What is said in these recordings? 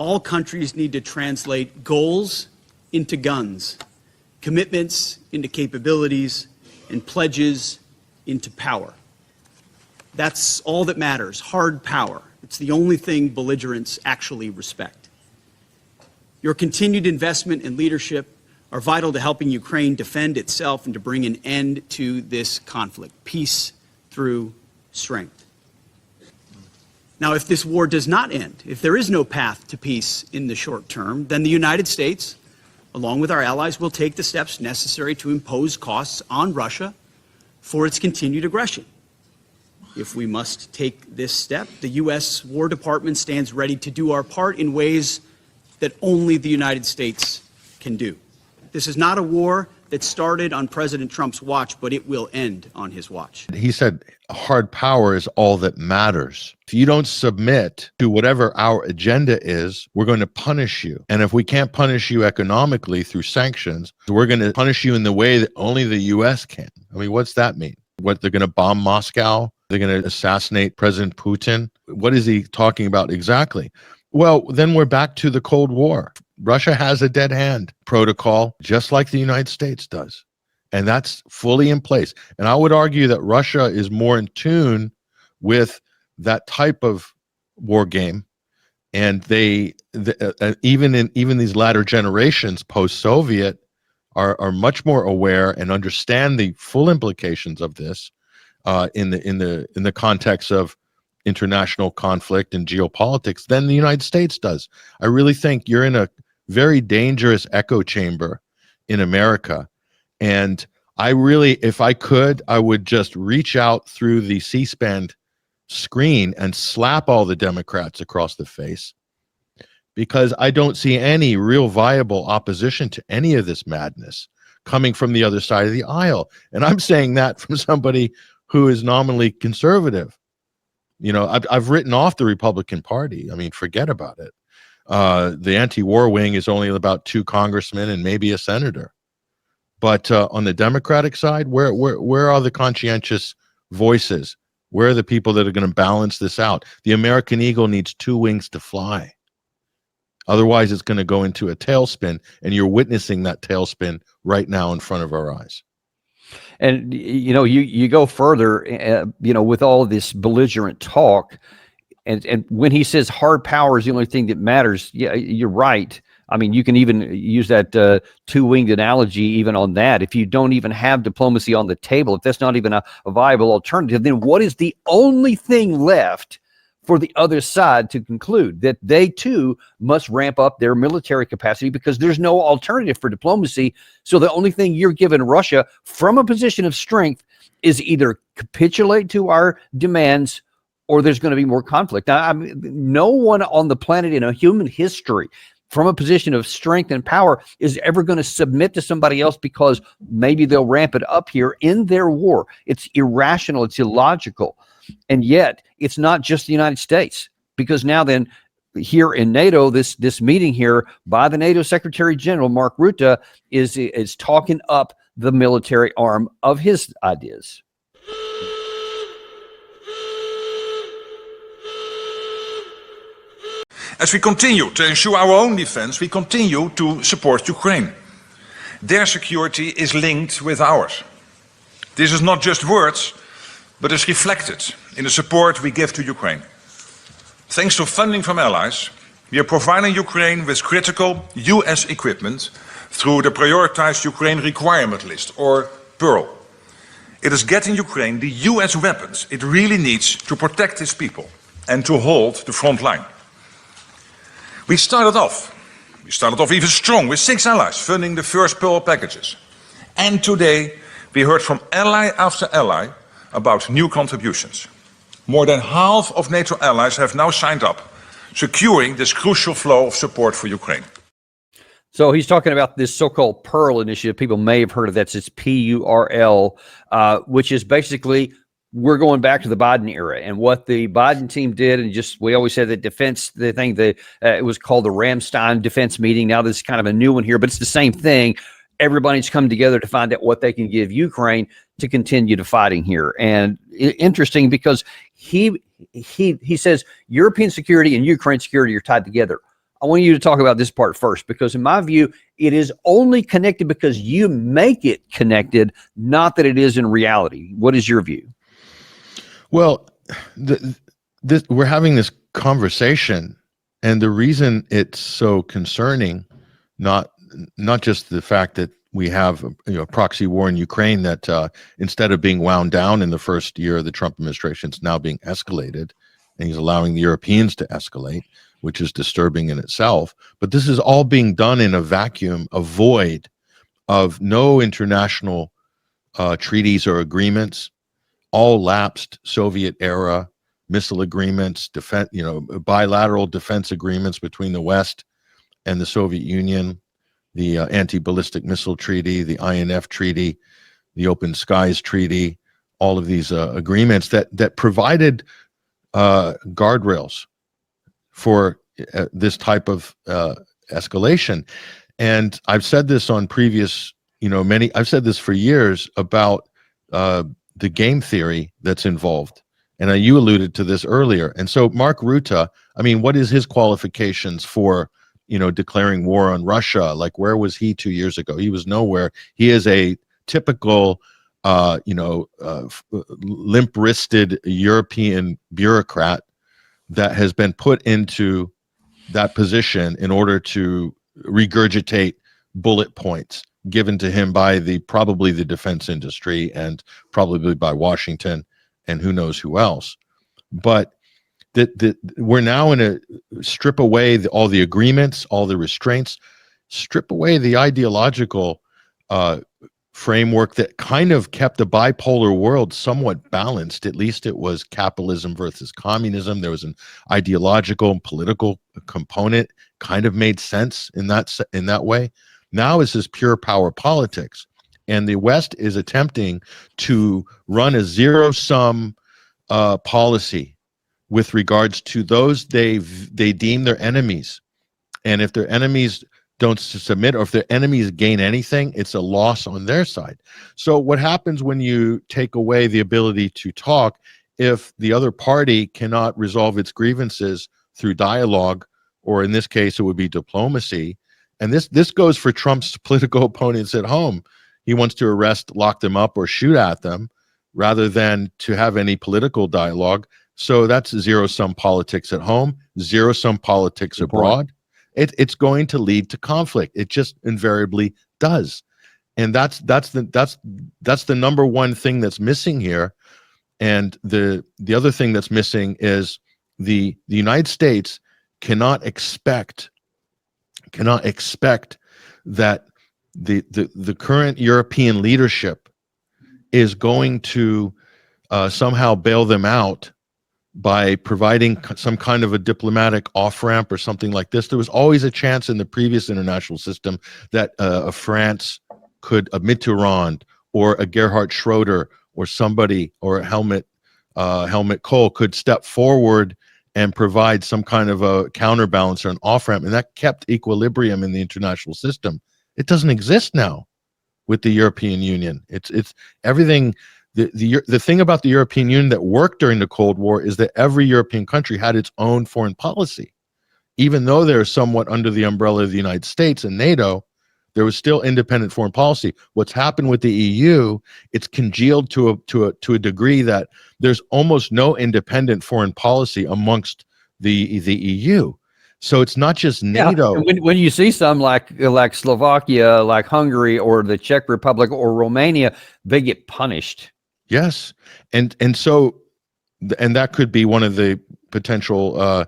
All countries need to translate goals into guns, commitments into capabilities, and pledges into power. That's all that matters, hard power. It's the only thing belligerents actually respect. Your continued investment and leadership are vital to helping Ukraine defend itself and to bring an end to this conflict. Peace through strength. Now, if this war does not end, if there is no path to peace in the short term, then the United States, along with our allies, will take the steps necessary to impose costs on Russia for its continued aggression. If we must take this step, the U.S. War Department stands ready to do our part in ways that only the United States can do. This is not a war that started on President Trump's watch, but it will end on his watch. He said hard power is all that matters. If you don't submit to whatever our agenda is, we're going to punish you. And if we can't punish you economically through sanctions, we're going to punish you in the way that only the U.S. can. I mean, what's that mean? What, they're going to bomb Moscow? They're going to assassinate President Putin? What is he talking about exactly? Well, then we're back to the Cold War. Russia has a dead hand protocol, just like the United States does. And that's fully in place. And I would argue that Russia is more in tune with that type of war game. And even these latter generations post-Soviet are much more aware and understand the full implications of this in the context of international conflict and geopolitics than the United States does. I really think you're in a very dangerous echo chamber in America. And I really, if I could, I would just reach out through the C-SPAN screen and slap all the Democrats across the face, because I don't see any real viable opposition to any of this madness coming from the other side of the aisle. And I'm saying that from somebody who is nominally conservative. You know, I've written off the Republican Party. I mean, forget about it. The anti-war wing is only about 2 congressmen and maybe a senator. But on the Democratic side, where are the conscientious voices? Where are the people that are going to balance this out? The American eagle needs 2 wings to fly. Otherwise, it's going to go into a tailspin, and you're witnessing that tailspin right now in front of our eyes. And, you know, you go further, you know, with all of this belligerent talk, and when he says hard power is the only thing that matters, yeah, you're right. I mean, you can even use that 2-winged analogy even on that. If you don't even have diplomacy on the table, if that's not even a viable alternative, then what is the only thing left for the other side to conclude? That they too must ramp up their military capacity, because there's no alternative for diplomacy. So the only thing you're giving Russia from a position of strength is either capitulate to our demands, or there's going to be more conflict. Now, I mean, no one on the planet in a human history from a position of strength and power is ever going to submit to somebody else because maybe they'll ramp it up here in their war. It's irrational. It's illogical. And yet it's not just the United States, because now then here in NATO, this meeting here by the NATO Secretary General, Mark Rutte, is talking up the military arm of his ideas. As we continue to ensure our own defense, we continue to support Ukraine. Their security is linked with ours. This is not just words, but is reflected in the support we give to Ukraine. Thanks to funding from allies, we are providing Ukraine with critical US equipment through the Prioritized Ukraine Requirement List, or PEARL. It is getting Ukraine the US weapons it really needs to protect its people and to hold the front line. We started off even strong with 6 allies funding the first PEARL packages. And today we heard from ally after ally about new contributions. More than half of NATO allies have now signed up, securing this crucial flow of support for Ukraine. So he's talking about this so-called PEARL initiative. People may have heard of that. It's PURL, which is basically, we're going back to the Biden era and what the Biden team did. And just, we always said that defense, the thing that it was called the Ramstein defense meeting. Now this is kind of a new one here, but it's the same thing. Everybody's come together to find out what they can give Ukraine to continue to fighting here. And interesting, because he says European security and Ukraine security are tied together. I want you to talk about this part first, because in my view, it is only connected because you make it connected, not that it is in reality. What is your view? Well, we're having this conversation, and the reason it's so concerning, not just the fact that we have a proxy war in Ukraine that instead of being wound down in the first year of the Trump administration, it's now being escalated, and he's allowing the Europeans to escalate, which is disturbing in itself. But this is all being done in a vacuum, a void of no international treaties or agreements, all lapsed Soviet era missile agreements, bilateral defense agreements between the West and the Soviet Union, the anti-ballistic missile treaty, the INF treaty, the Open Skies treaty, all of these agreements that provided guardrails for this type of escalation. And I've said this on previous, I've said this for years about the game theory that's involved. And you alluded to this earlier. And so Mark Rutte, I mean, what is his qualifications for, declaring war on Russia? Like, where was he 2 years ago? He was nowhere. He is a typical, limp-wristed European bureaucrat that has been put into that position in order to regurgitate bullet points given to him by probably the defense industry and probably by Washington and who knows who else. But we're now in a strip away all the agreements, all the restraints, strip away the ideological framework that kind of kept the bipolar world somewhat balanced. At least it was capitalism versus communism. There was an ideological and political component, kind of made sense in that way. Now it's this pure power politics. And the West is attempting to run a zero-sum policy with regards to those they deem their enemies. And if their enemies don't submit, or if their enemies gain anything, it's a loss on their side. So what happens when you take away the ability to talk, if the other party cannot resolve its grievances through dialogue, or in this case, it would be diplomacy, and this goes for Trump's political opponents at home. He wants to arrest, lock them up, or shoot at them rather than to have any political dialogue. So that's zero-sum politics at home, zero-sum politics abroad. It's going to lead to conflict. It just invariably does. And that's the number one thing that's missing here. And the other thing that's missing is the United States cannot expect that the current European leadership is going to somehow bail them out by providing some kind of a diplomatic off-ramp or something like this. There was always a chance in the previous international system that a France could, a Mitterrand or a Gerhard Schroeder or somebody, or a Helmut Kohl could step forward and provide some kind of a counterbalance or an off-ramp, and that kept equilibrium in the international system. It doesn't exist now with the European Union. It's everything. The thing about the European Union that worked during the Cold War is that every European country had its own foreign policy. Even though they're somewhat under the umbrella of the United States and NATO, there was still independent foreign policy. What's happened with the EU, it's congealed to a degree that there's almost no independent foreign policy amongst the EU. So it's not just NATO. Yeah. When you see some like Slovakia, like Hungary, or the Czech Republic, or Romania, they get punished. Yes, and that could be one of the potential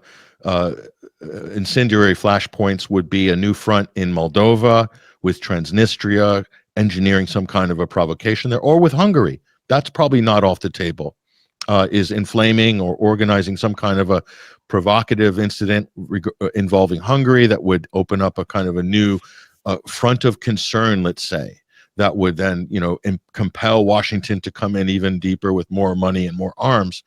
incendiary flashpoints. Would be a new front in Moldova with Transnistria engineering some kind of a provocation there, or with Hungary. That's probably not off the table. Is inflaming or organizing some kind of a provocative incident involving Hungary that would open up a kind of a new front of concern, let's say, that would then, compel Washington to come in even deeper with more money and more arms.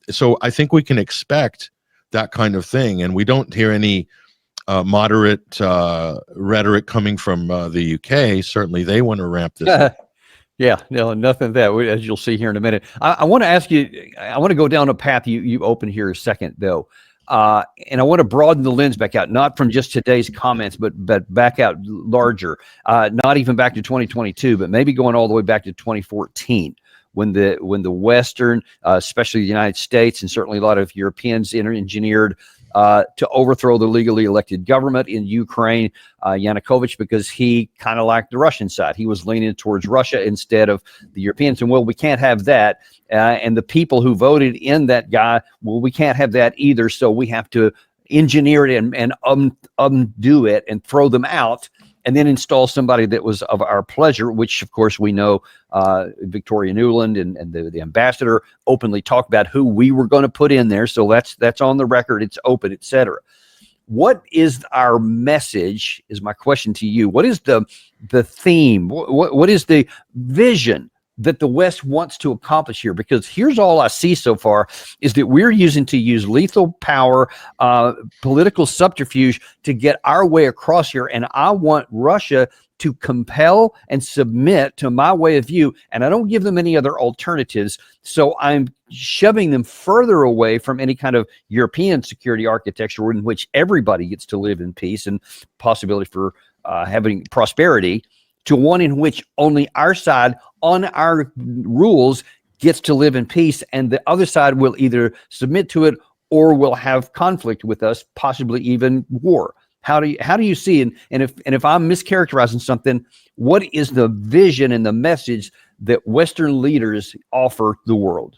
So I think we can expect that kind of thing, and we don't hear any moderate rhetoric coming from the UK. Certainly, they want to ramp this up. Yeah, no, nothing of that, as you'll see here in a minute. I want to ask you, I want to go down a path you opened here a second, though. And I want to broaden the lens back out, not from just today's comments, but back out larger, not even back to 2022, but maybe going all the way back to 2014, when the Western, especially the United States, and certainly a lot of Europeans engineered to overthrow the legally elected government in Ukraine, Yanukovych, because he kind of liked the Russian side. He was leaning towards Russia instead of the Europeans. And, well, we can't have that. And the people who voted in that guy, well, we can't have that either. So we have to engineer it and undo it and throw them out, and then install somebody that was of our pleasure, which, of course, we know Victoria Nuland and the ambassador openly talked about who we were going to put in there. So that's on the record. It's open, etc. What is our message, is my question to you. What is the theme? What is the vision that the West wants to accomplish here? Because here's all I see so far, is that we're using lethal power, political subterfuge to get our way across here. And I want Russia to compel and submit to my way of view, and I don't give them any other alternatives. So I'm shoving them further away from any kind of European security architecture in which everybody gets to live in peace and possibility for having prosperity, to one in which only our side, on our rules, gets to live in peace, and the other side will either submit to it or will have conflict with us, possibly even war. How do you see, and if I'm mischaracterizing something, what is the vision and the message that Western leaders offer the world?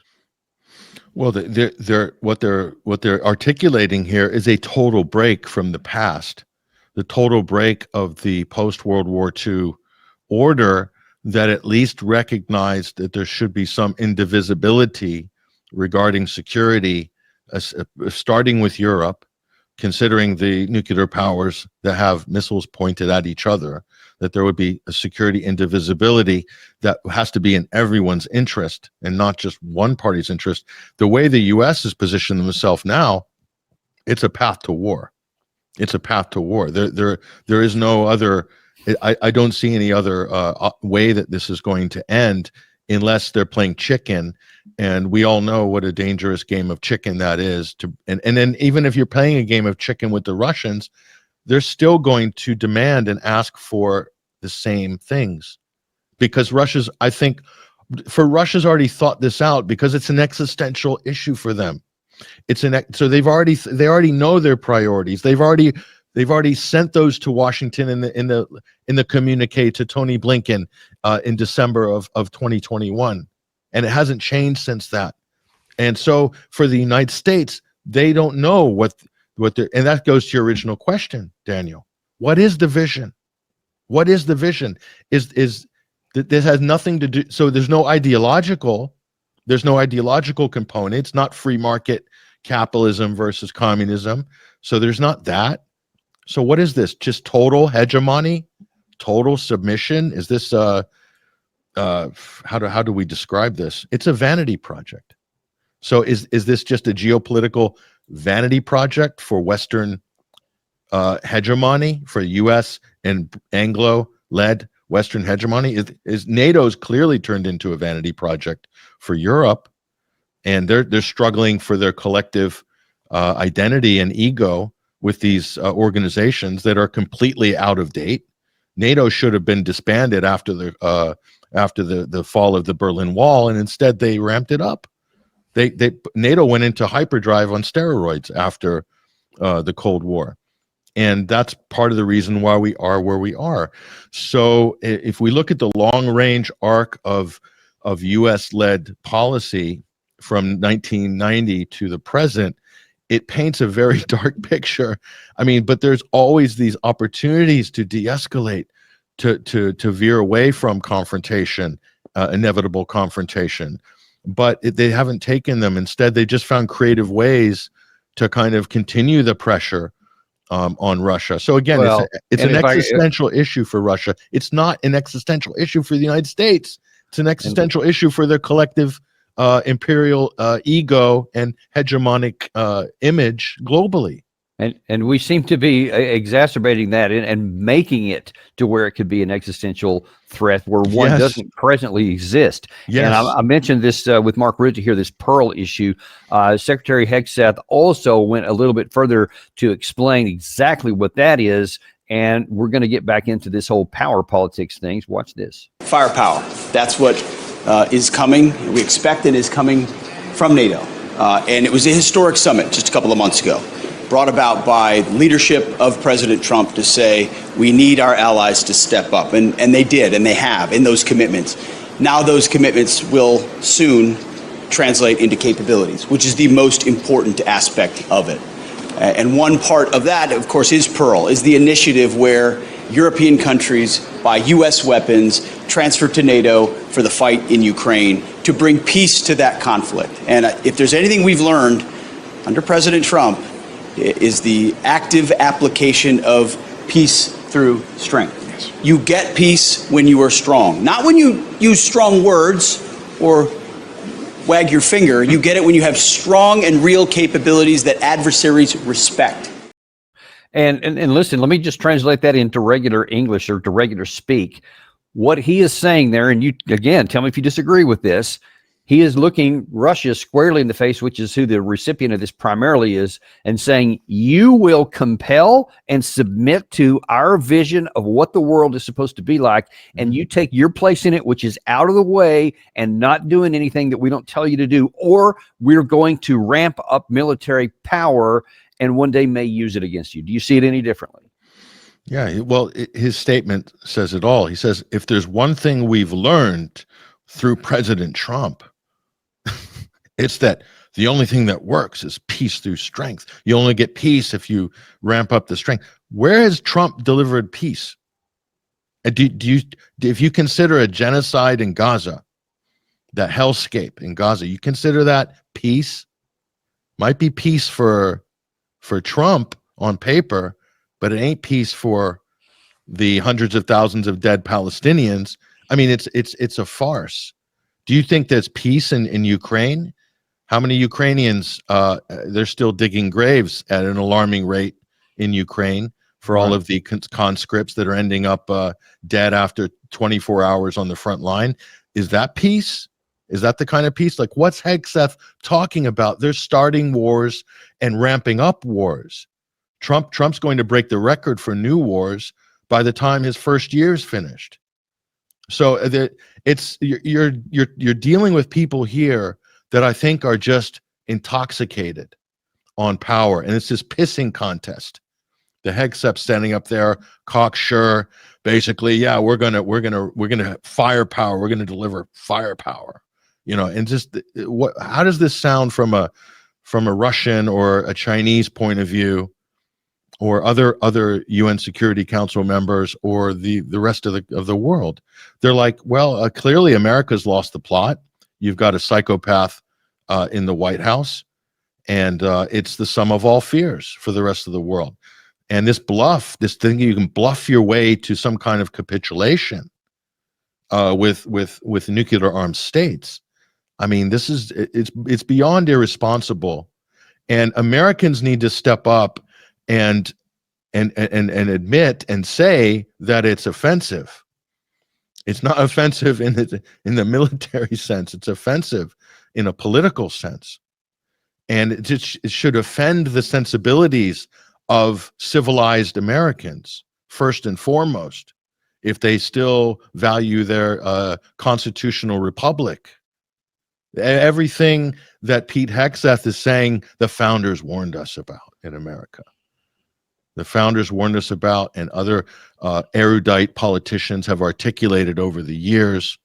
Well, what they're articulating here is a total break from the past, the total break of the post-World War II order that at least recognized that there should be some indivisibility regarding security, starting with Europe, considering the nuclear powers that have missiles pointed at each other, that there would be a security indivisibility that has to be in everyone's interest and not just one party's interest. The way the U.S. has positioned themselves now, it's a path to war. It's a path to war. There is no other. I don't see any other way that this is going to end unless they're playing chicken, and we all know what a dangerous game of chicken that is. And then even if you're playing a game of chicken with the Russians, they're still going to demand and ask for the same things, because Russia's already thought this out, because it's an existential issue for them. So they already know their priorities. They've already sent those to Washington in the communique to Tony Blinken in December of 2021, and it hasn't changed since that. And so for the United States, they don't know what they're, and that goes to your original question, Daniel. What is the vision? What is the vision? Is this has nothing to do. So there's no ideological component. It's not free market capitalism versus communism. So there's not that. So what is this? Just total hegemony, total submission? Is this how do we describe this? It's a vanity project. So is this just a geopolitical vanity project for Western hegemony, for U.S. and Anglo-led Western hegemony? Is NATO's clearly turned into a vanity project for Europe, and they're struggling for their collective identity and ego with these organizations that are completely out of date. NATO should have been disbanded after the fall of the Berlin Wall, and instead they ramped it up. NATO went into hyperdrive on steroids after the Cold War, and that's part of the reason why we are where we are. So if we look at the long-range arc of U.S.-led policy from 1990 to the present, it paints a very dark picture. I mean, but there's always these opportunities to de-escalate, to veer away from confrontation, inevitable confrontation. But they haven't taken them. Instead, they just found creative ways to kind of continue the pressure on Russia. So again, it's an existential issue for Russia. It's not an existential issue for the United States. It's an existential issue for their collective imperial ego and hegemonic image globally. And we seem to be exacerbating that and making it to where it could be an existential threat where one Yes. doesn't presently exist. And Yes. I mentioned this with Mark Rutte here, this Pearl issue. Secretary Hegseth also went a little bit further to explain exactly what that is. And we're going to get back into this whole power politics things. Watch this. Firepower. That's what is coming. We expect it is coming from NATO. And it was a historic summit just a couple of months ago, brought about by the leadership of President Trump to say we need our allies to step up. And they did, and they have in those commitments. Now those commitments will soon translate into capabilities, which is the most important aspect of it. And one part of that, of course, is Pearl, is the initiative where European countries buy U.S. weapons, transfer to NATO for the fight in Ukraine to bring peace to that conflict. And if there's anything we've learned under President Trump, is the active application of peace through strength. Yes. You get peace when you are strong, not when you use strong words or wag your finger. You get it when you have strong and real capabilities that adversaries respect. And listen, let me just translate that into regular English or to regular speak. What he is saying there, and you, again, tell me if you disagree with this, he is looking Russia squarely in the face, which is who the recipient of this primarily is, and saying, you will compel and submit to our vision of what the world is supposed to be like, and you take your place in it, which is out of the way and not doing anything that we don't tell you to do, or we're going to ramp up military power and one day may use it against you. Do you see it any differently? Yeah, well, his statement says it all. He says, if there's one thing we've learned through President Trump, it's that the only thing that works is peace through strength. You only get peace if you ramp up the strength. Where has Trump delivered peace? If you consider a genocide in Gaza, that hellscape in Gaza, you consider that peace? Might be peace for Trump on paper, but it ain't peace for the hundreds of thousands of dead Palestinians. I mean, it's a farce. Do you think there's peace in Ukraine? How many Ukrainians, they're still digging graves at an alarming rate in Ukraine for all of the conscripts that are ending up dead after 24 hours on the front line. Is that peace? Is that the kind of peace? Like, what's Hegseth talking about? They're starting wars and ramping up wars. Trump's going to break the record for new wars by the time his first year's finished. So you're dealing with people here that I think are just intoxicated on power, and it's this pissing contest. The Hegseth standing up there, cocksure, basically, yeah, we're gonna firepower, we're gonna deliver firepower, and just how does this sound from a Russian or a Chinese point of view, or other UN Security Council members, or the rest of the world? They're like, well, clearly America's lost the plot. You've got a psychopath in the White House, and it's the sum of all fears for the rest of the world. And this thing you can bluff your way to some kind of capitulation with nuclear armed states. I mean, it's beyond irresponsible, and Americans need to step up and admit and say that it's offensive. It's not offensive in the military sense. It's offensive in a political sense, and it should offend the sensibilities of civilized Americans first and foremost, if they still value their constitutional republic. Everything that Pete Hegseth is saying, the founders warned us about in America. The founders warned us about, and other erudite politicians have articulated over the years,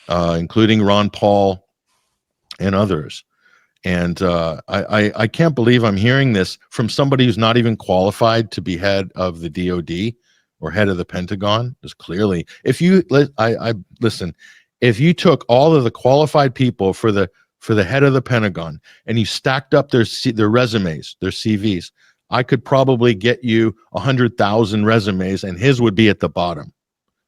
including Ron Paul and others. And I can't believe I'm hearing this from somebody who's not even qualified to be head of the DOD or head of the Pentagon. Because clearly, if you listen, if you took all of the qualified people for the head of the Pentagon and you stacked up their resumes, their CVs, I could probably get you 100,000 resumes, and his would be at the bottom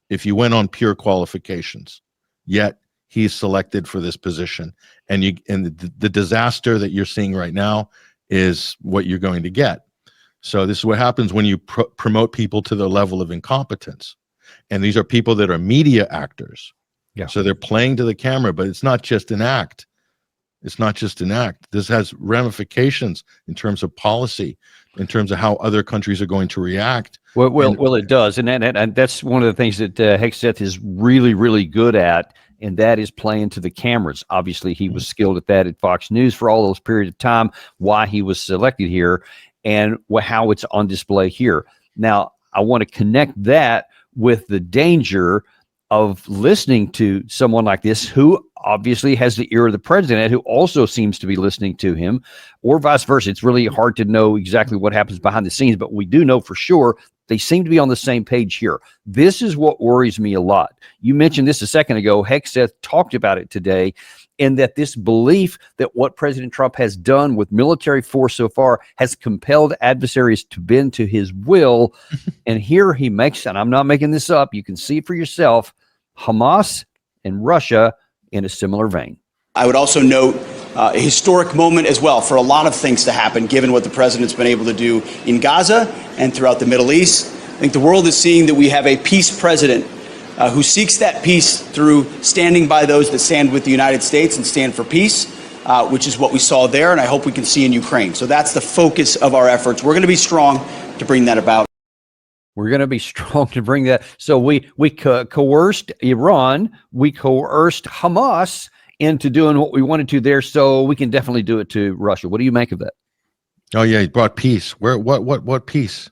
if you went on pure qualifications. Yet he's selected for this position, and the disaster that you're seeing right now is what you're going to get. So this is what happens when you promote people to the level of incompetence. And these are people that are media actors. Yeah. So they're playing to the camera, but it's not just an act. It's not just an act. This has ramifications in terms of policy, in terms of how other countries are going to react. Well, it does, and that's one of the things that Hegseth is really, really good at, and that is playing to the cameras. Obviously, he was skilled at that at Fox News for all those periods of time. Why he was selected here, and how it's on display here. Now, I want to connect that with the danger of listening to someone like this, who obviously has the ear of the president, who also seems to be listening to him, or vice versa. It's really hard to know exactly what happens behind the scenes, but we do know for sure they seem to be on the same page here. This is what worries me a lot. You mentioned this a second ago. Hegseth talked about it today, and that this belief that what President Trump has done with military force so far has compelled adversaries to bend to his will. And here he makes, and I'm not making this up, you can see it for yourself, Hamas and Russia in a similar vein. I would also note a historic moment as well for a lot of things to happen, given what the president's been able to do in Gaza and throughout the Middle East. I think the world is seeing that we have a peace president who seeks that peace through standing by those that stand with the United States and stand for peace, which is what we saw there, and I hope we can see in Ukraine. So that's the focus of our efforts. We're going to be strong to bring that about. We're going to be strong to bring that. So we coerced Iran, we coerced Hamas into doing what we wanted to there, so we can definitely do it to Russia. What do you make of that? Oh yeah, he brought peace. Where? What peace?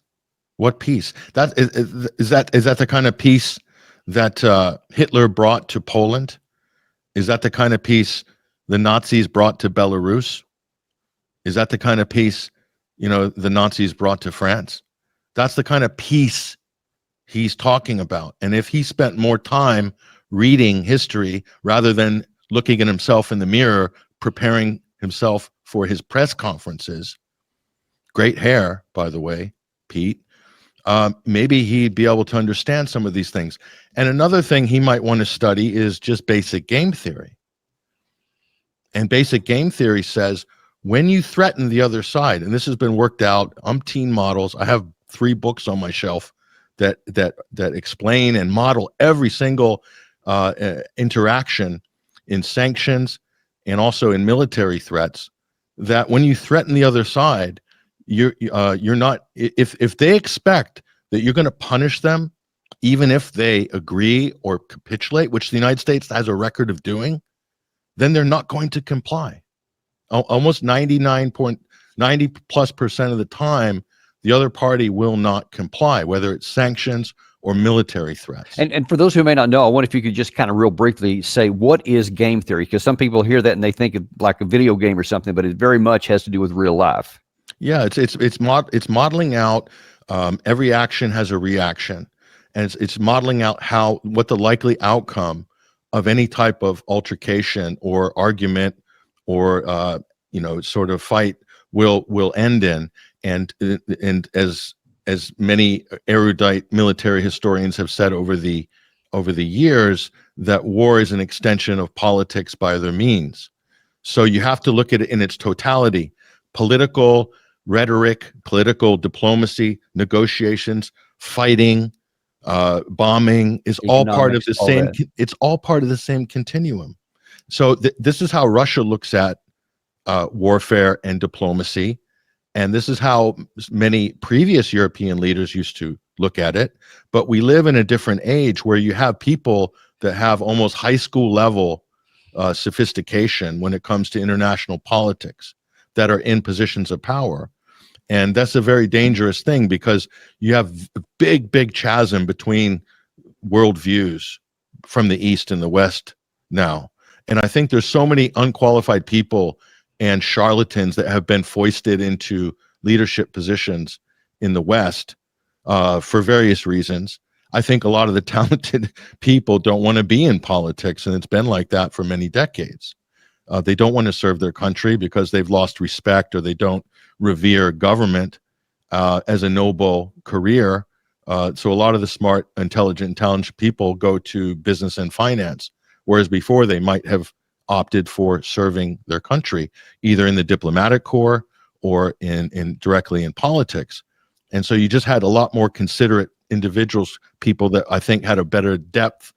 What peace? That is that the kind of peace that Hitler brought to Poland? Is that the kind of peace the Nazis brought to Belarus? Is that the kind of peace, the Nazis brought to France? That's the kind of peace he's talking about. And if he spent more time reading history rather than looking at himself in the mirror, preparing himself for his press conferences, great hair, by the way, Pete, maybe he'd be able to understand some of these things. And another thing he might want to study is just basic game theory. And basic game theory says, when you threaten the other side, and this has been worked out, umpteen models, I have 3 books on my shelf that explain and model every single interaction in sanctions and also in military threats, that when you threaten the other side, you're not, if they expect that you're going to punish them, even if they agree or capitulate, which the United States has a record of doing, then they're not going to comply. Almost 90+% of the time, the other party will not comply, whether it's sanctions or military threats. And for those who may not know, I wonder if you could just kind of real briefly say, what is game theory? Because some people hear that and they think of like a video game or something, but it very much has to do with real life. Yeah, it's modeling out every action has a reaction, and it's modeling out what the likely outcome of any type of altercation or argument or sort of fight will end in. And as many erudite military historians have said over the years, that war is an extension of politics by other means. So you have to look at it in its totality: political rhetoric, political diplomacy, negotiations, fighting, bombing is all part of the same. It's all part of the same continuum. So this is how Russia looks at warfare and diplomacy. And this is how many previous European leaders used to look at it. But we live in a different age where you have people that have almost high school level sophistication when it comes to international politics that are in positions of power. And that's a very dangerous thing, because you have a big chasm between worldviews from the East and the West now. And I think there's so many unqualified people and charlatans that have been foisted into leadership positions in the West for various reasons. I think a lot of the talented people don't want to be in politics, and it's been like that for many decades. They don't want to serve their country because they've lost respect, or they don't revere government as a noble career. So a lot of the smart, intelligent people go to business and finance, whereas before they might have opted for serving their country, either in the diplomatic corps or in directly in politics. And so you just had a lot more considerate individuals, people that I think had a better depth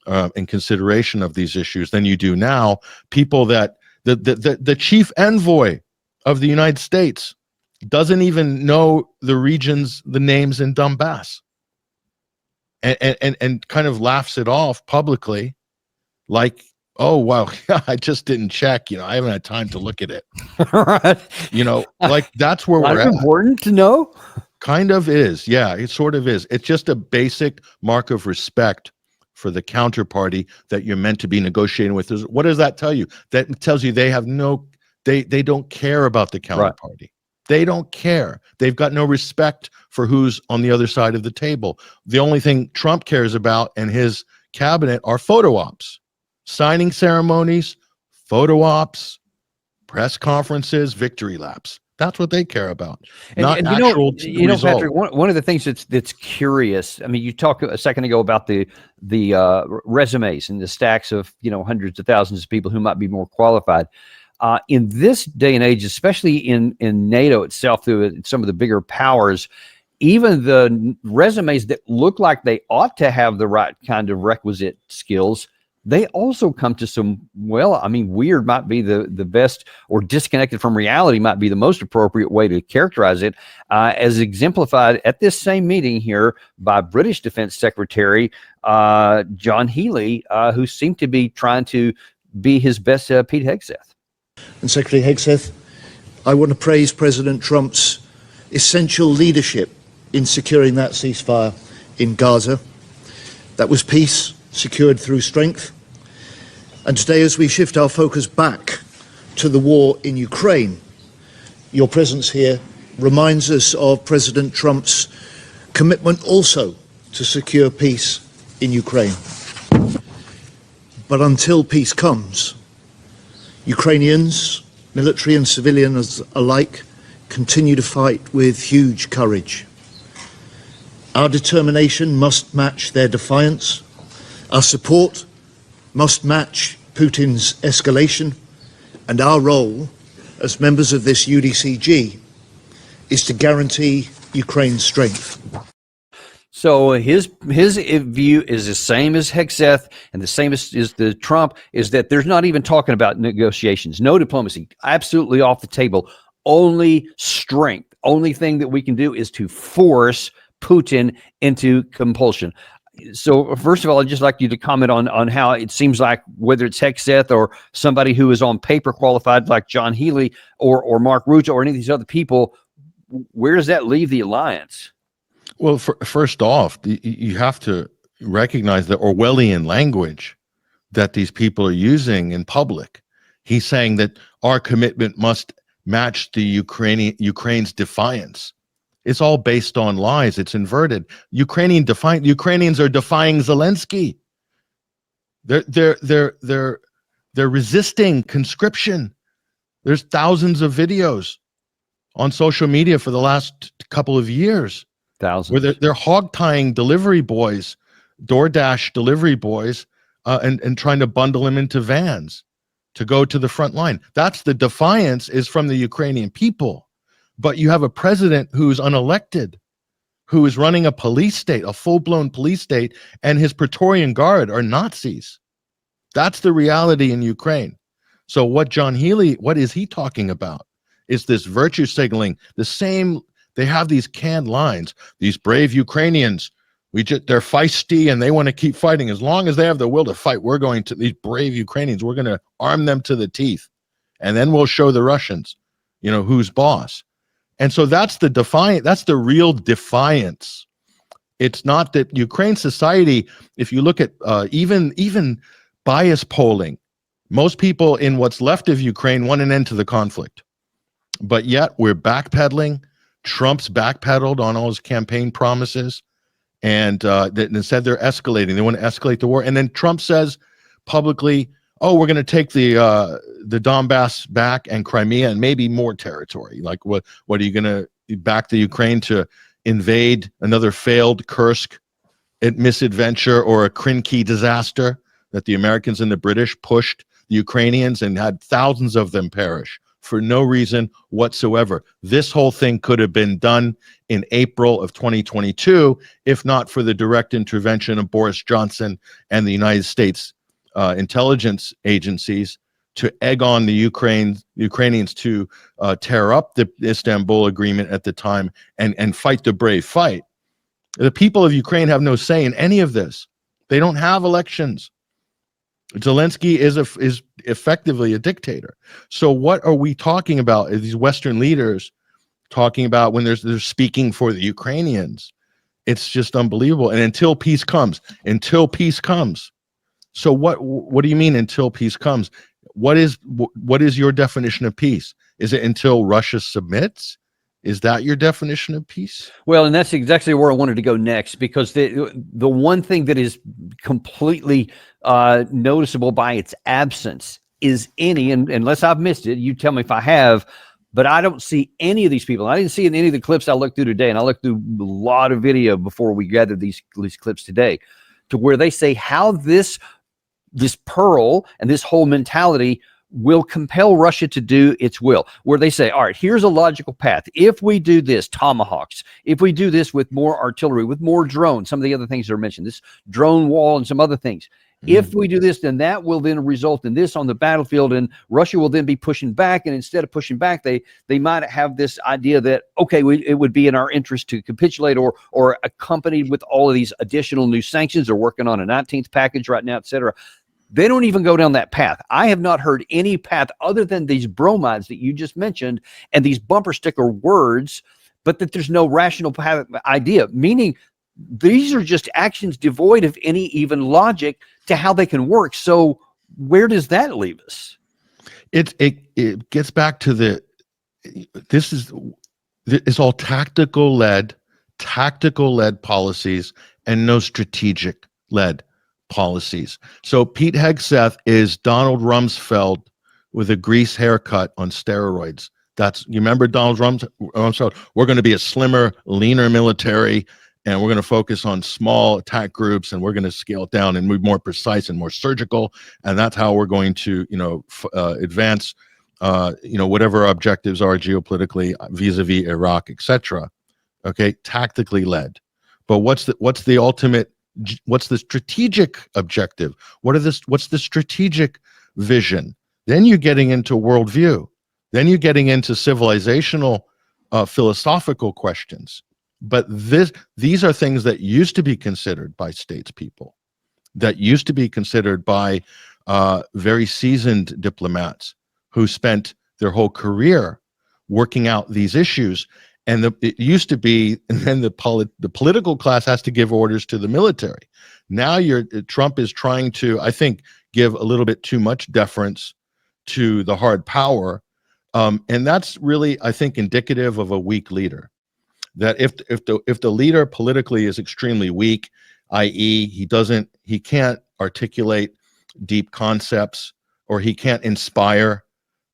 and consideration of these issues than you do now. People that the chief envoy of the United States doesn't even know the regions, the names in Donbass, and kind of laughs it off publicly, like, oh well, I just didn't check. I haven't had time to look at it. Right. Like that's where we're at. Important to know. Kind of is, yeah. It sort of is. It's just a basic mark of respect for the counterparty that you're meant to be negotiating with. What does that tell you? That tells you they have they don't care about the counterparty. Right. They don't care. They've got no respect for who's on the other side of the table. The only thing Trump cares about and his cabinet are photo ops, signing ceremonies, photo ops, press conferences, victory laps. That's what they care about, not actual result. Patrick, one of the things that's curious. I mean, you talked a second ago about the resumes and the stacks of hundreds of thousands of people who might be more qualified. In this day and age, especially in NATO itself, through some of the bigger powers, even the resumes that look like they ought to have the right kind of requisite skills, they also come to some, weird might be the best, or disconnected from reality might be the most appropriate way to characterize it, as exemplified at this same meeting here by British Defense Secretary John Healey, who seemed to be trying to be his best Pete Hegseth. And Secretary Hegseth, I want to praise President Trump's essential leadership in securing that ceasefire in Gaza. That was peace secured through strength. And today, as we shift our focus back to the war in Ukraine, your presence here reminds us of President Trump's commitment also to secure peace in Ukraine. But until peace comes, Ukrainians, military and civilians alike, continue to fight with huge courage. Our determination must match their defiance. Our support must match Putin's escalation, and our role as members of this UDCG is to guarantee Ukraine's strength. So his view is the same as Hegseth, and the same as the Trump, is that there's not even talking about negotiations, no diplomacy, absolutely off the table, only strength. Only thing that we can do is to force Putin into compulsion. So first of all, I'd just like you to comment on how it seems like, whether it's Hegseth or somebody who is on paper qualified like John Healey or Mark Rutte or any of these other people, where does that leave the alliance? Well, first off, you have to recognize the Orwellian language that these people are using in public. He's saying that our commitment must match the Ukraine's defiance. It's all based on lies. It's inverted. Ukrainians are defying Zelensky. They're resisting conscription. There's thousands of videos on social media for the last couple of years. Thousands. Where they're hog-tying delivery boys, DoorDash delivery boys, and trying to bundle them into vans to go to the front line. That's the defiance, is from the Ukrainian people. But you have a president who's unelected, who is running a police state, a full-blown police state, and his Praetorian Guard are Nazis. That's the reality in Ukraine. So what is he talking about? Is this virtue signaling, the same. They have these canned lines. These brave Ukrainians, they're feisty and they want to keep fighting. As long as they have the will to fight, these brave Ukrainians, we're going to arm them to the teeth. And then we'll show the Russians, who's boss. And so that's the real defiance. It's not that Ukraine society, if you look at even bias polling, most people in what's left of Ukraine want an end to the conflict. But yet we're backpedaling. Trump's backpedaled on all his campaign promises, and instead they're escalating. They want to escalate the war. And then Trump says publicly, oh, we're going to take the Donbass back and Crimea and maybe more territory. Like, what are you going to back the Ukraine to invade another failed Kursk misadventure or a Krinky disaster that the Americans and the British pushed the Ukrainians and had thousands of them perish? for no reason whatsoever. This whole thing could have been done in April of 2022 if not for the direct intervention of Boris Johnson and the United States intelligence agencies to egg on the Ukrainians to tear up the Istanbul Agreement at the time and fight the brave fight. The people of Ukraine have no say in any of this. They don't have elections. Zelensky is effectively a dictator. So what are we talking about? Are these Western leaders talking about when they're speaking for the Ukrainians? It's just unbelievable. And until peace comes. So what do you mean until peace comes? What is your definition of peace? Is it until Russia submits? Is that your definition of peace? Well, and that's exactly where I wanted to go next, because the one thing that is completely noticeable by its absence is any, and unless I've missed it, you tell me if I have, but I don't see any of these people. I didn't see in any of the clips I looked through today, and I looked through a lot of video before we gathered these clips today, to where they say how this pearl and this whole mentality will compel Russia to do its will, where they say, all right, here's a logical path. If we do this, tomahawks, if we do this with more artillery, with more drones, some of the other things that are mentioned, this drone wall and some other things, if we do this, then that will then result in this on the battlefield, and Russia will then be pushing back. And instead of pushing back, they might have this idea that, okay, it would be in our interest to capitulate, or accompanied with all of these additional new sanctions. They're working on a 19th package right now, et cetera. They don't even go down that path. I have not heard any path other than these bromides that you just mentioned and these bumper sticker words, but that there's no rational idea, meaning these are just actions devoid of any even logic to how they can work. So where does that leave us? It gets back to it's all tactical led policies and no strategic led policies. So Pete Hegseth is Donald Rumsfeld with a grease haircut on steroids. You remember Donald Rumsfeld? We're going to be a slimmer, leaner military, and we're going to focus on small attack groups, and we're going to scale it down and be more precise and more surgical. And that's how we're going to, advance, whatever our objectives are geopolitically vis-a-vis Iraq, etc. Okay, tactically led. But what's the ultimate? What's the strategic objective? What's the strategic vision? Then you're getting into worldview. Then you're getting into civilizational, philosophical questions. But these are things that used to be considered by statespeople, that used to be considered by very seasoned diplomats who spent their whole career working out these issues. And it used to be, and then the political class has to give orders to the military. Now Trump is trying to, I think, give a little bit too much deference to the hard power, and that's really, I think, indicative of a weak leader. That if the leader politically is extremely weak, i.e., he can't articulate deep concepts, or he can't inspire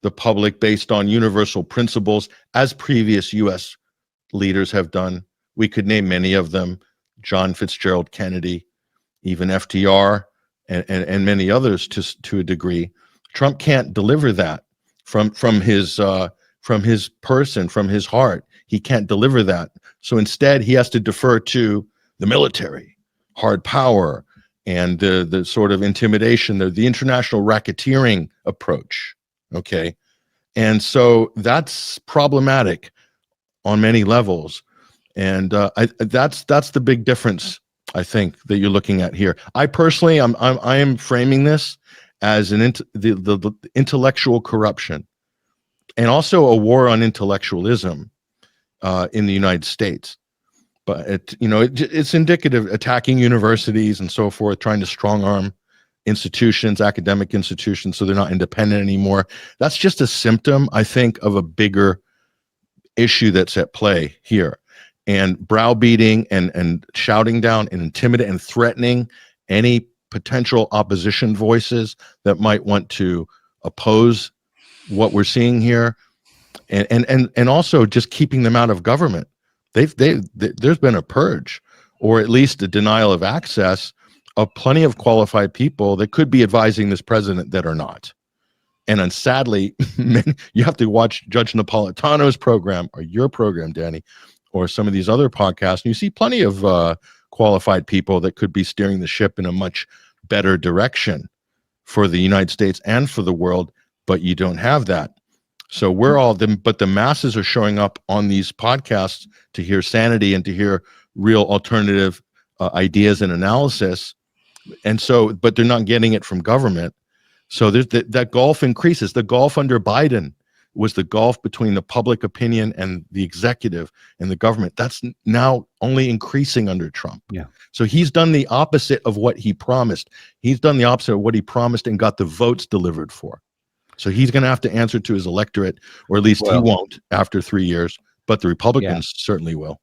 the public based on universal principles, as previous U.S. leaders have done. We could name many of them: John Fitzgerald Kennedy, even FDR, and many others to a degree. Trump can't deliver that from his person, from his heart. He can't deliver that. So instead, he has to defer to the military, hard power, and the sort of intimidation, the international racketeering approach. Okay, and so that's problematic on many levels, and that's the big difference, I think, that you're looking at here. I personally, I am framing this as the intellectual corruption, and also a war on intellectualism in the United States. But it's indicative, attacking universities and so forth, trying to strong arm institutions, academic institutions, so they're not independent anymore. That's just a symptom, I think, of a bigger issue that's at play here. And browbeating and shouting down and intimidating and threatening any potential opposition voices that might want to oppose what we're seeing here, and also just keeping them out of government. There's been a purge, or at least a denial of access of plenty of qualified people that could be advising this president that are not. And then sadly, you have to watch Judge Napolitano's program or your program, Danny, or some of these other podcasts. And you see plenty of qualified people that could be steering the ship in a much better direction for the United States and for the world, but you don't have that. So we're all them, but the masses are showing up on these podcasts to hear sanity and to hear real alternative ideas and analysis. And so, but they're not getting it from government. So there's that gulf increases. The gulf under Biden was the gulf between the public opinion and the executive and the government. That's now only increasing under Trump. Yeah. So he's done the opposite of what he promised. He's done the opposite of what he promised and got the votes delivered for. So he's going to have to answer to his electorate, or at least he won't after 3 years, but the Republicans certainly will.